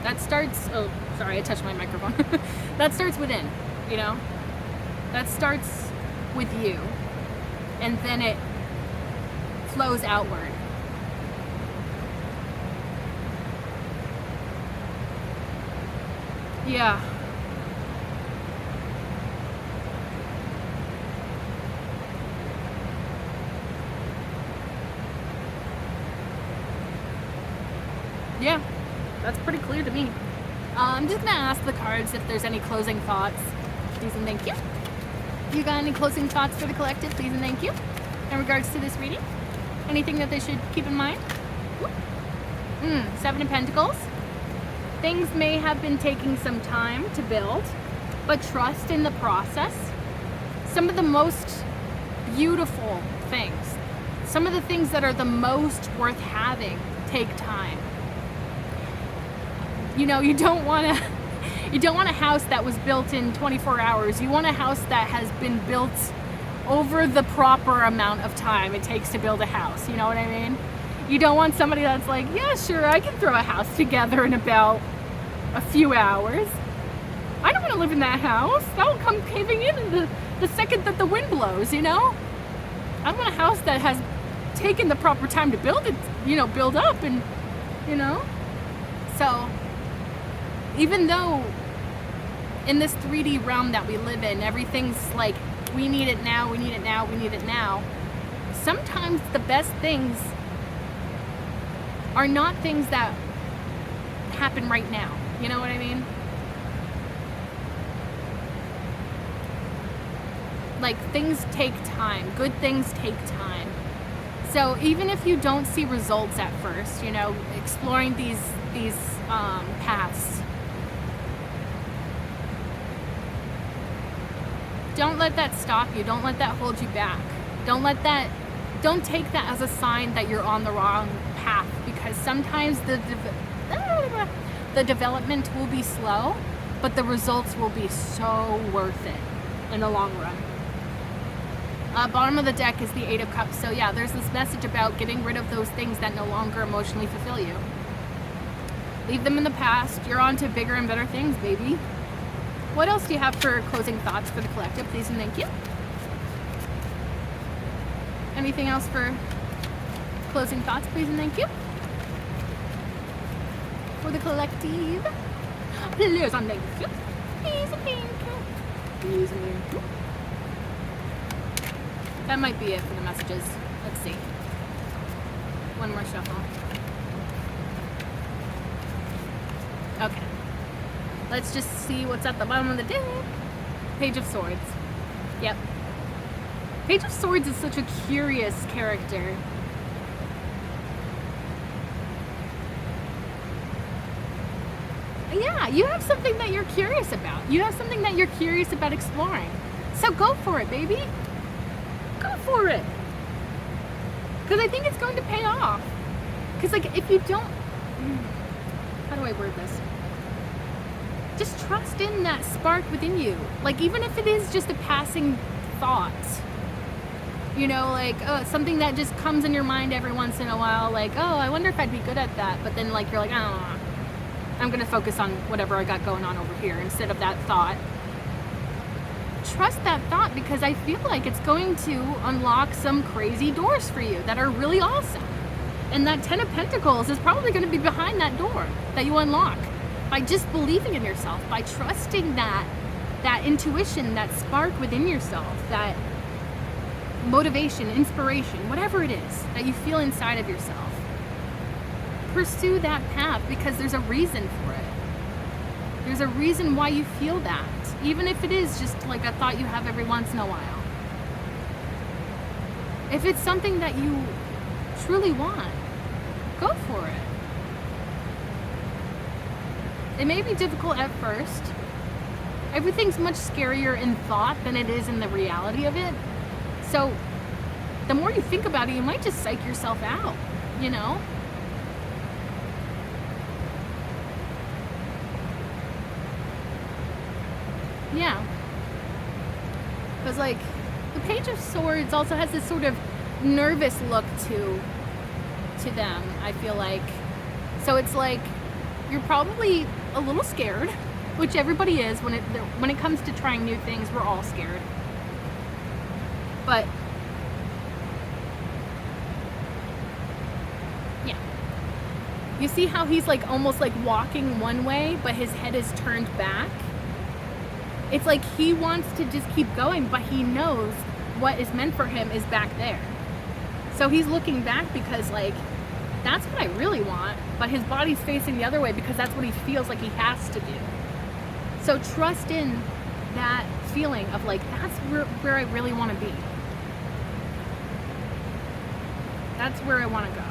That starts, oh, sorry, I touched my microphone. That starts within, you know? That starts with you. And then it flows outward. Yeah. Yeah, that's pretty clear to me. I'm just gonna ask the cards if there's any closing thoughts. Please and thank you. If you got any closing thoughts for the collective, please and thank you. In regards to this reading, anything that they should keep in mind? Seven of Pentacles. Things may have been taking some time to build, but trust in the process. Some of the most beautiful things, some of the things that are the most worth having, take time. You know, you don't want to You don't want a house that was built in 24 hours. You want a house that has been built over the proper amount of time it takes to build a house. You know what I mean? You don't want somebody that's like, yeah, sure, I can throw a house together in about a few hours. I don't want to live in that house. That will come caving in the second that the wind blows, you know? I want a house that has taken the proper time to build it, build up and, So, even though in this 3D realm that we live in, everything's like, we need it now, we need it now, we need it now. Sometimes the best things are not things that happen right now. You know what I mean? Like, things take time. Good things take time. So even if you don't see results at first, exploring these paths, don't let that stop you. Don't let that hold you back. Don't take that as a sign that you're on the wrong path, because sometimes the development will be slow, but the results will be so worth it in the long run. Bottom of the deck is the 8 of Cups. So yeah, there's this message about getting rid of those things that no longer emotionally fulfill you. Leave them in the past. You're on to bigger and better things, baby. What else do you have for closing thoughts for the collective, please and thank you? Anything else for closing thoughts, please and thank you? For the collective, please and thank you. Please and thank you. Please and thank you. That might be it for the messages. Let's see. One more shuffle. Okay. Let's just see what's at the bottom of the deck. Page of Swords. Yep. Page of Swords is such a curious character. Yeah, you have something that you're curious about. You have something that you're curious about exploring. So go for it, baby. Go for it. Because I think it's going to pay off. Because, like, if you don't... How do I word this? Just trust in that spark within you. Like, even if it is just a passing thought. Something that just comes in your mind every once in a while. Like, oh, I wonder if I'd be good at that. But then, like, you're like, oh, I'm going to focus on whatever I got going on over here instead of that thought. Trust that thought, because I feel like it's going to unlock some crazy doors for you that are really awesome. And that 10 of Pentacles is probably going to be behind that door that you unlock by just believing in yourself, by trusting that intuition, that spark within yourself, that motivation, inspiration, whatever it is that you feel inside of yourself. Pursue that path, because there's a reason for it. There's a reason why you feel that, even if it is just like a thought you have every once in a while. If it's something that you truly want, go for it. It may be difficult at first. Everything's much scarier in thought than it is in the reality of it. So the more you think about it, you might just psych yourself out, Yeah. Because, like, the Page of Swords also has this sort of nervous look to them, I feel like. So it's like, you're probably a little scared, which everybody is when it comes to trying new things. We're all scared. But, yeah. You see how he's, like, almost, like, walking one way, but his head is turned back? It's like he wants to just keep going, but he knows what is meant for him is back there. So he's looking back because, like, that's what I really want, but his body's facing the other way because that's what he feels like he has to do. So trust in that feeling of, like, that's where I really want to be. That's where I want to go.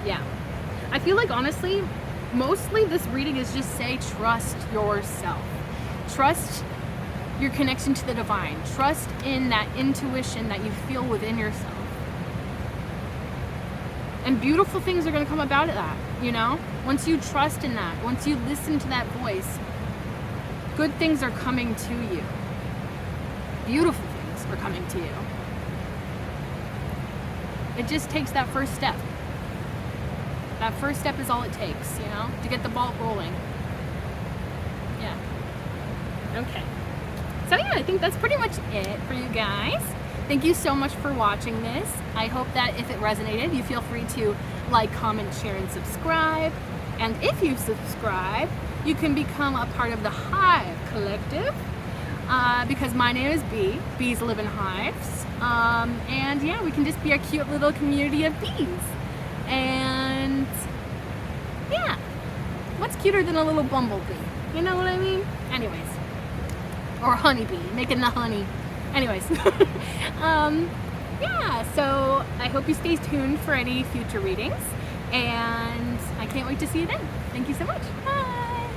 Yeah. I feel like, honestly, mostly this reading is just say trust yourself. Trust your connection to the divine. Trust in that intuition that you feel within yourself. And beautiful things are going to come about of that, you know? Once you trust in that, once you listen to that voice, good things are coming to you. Beautiful things are coming to you. It just takes that first step. That first step is all it takes, you know, to get the ball rolling. Yeah. Okay. So yeah, I think that's pretty much it for you guys. Thank you so much for watching this. I hope that if it resonated, you feel free to like, comment, share, and subscribe. And if you subscribe, you can become a part of the Hive Collective. Because my name is Bee. Bees live in hives. And yeah, we can just be a cute little community of bees. And yeah, what's cuter than a little bumblebee? You know what I mean? Anyways, or honeybee, making the honey. Anyways, yeah, so I hope you stay tuned for any future readings, and I can't wait to see you then. Thank you so much. Bye.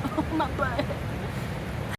Oh, my butt.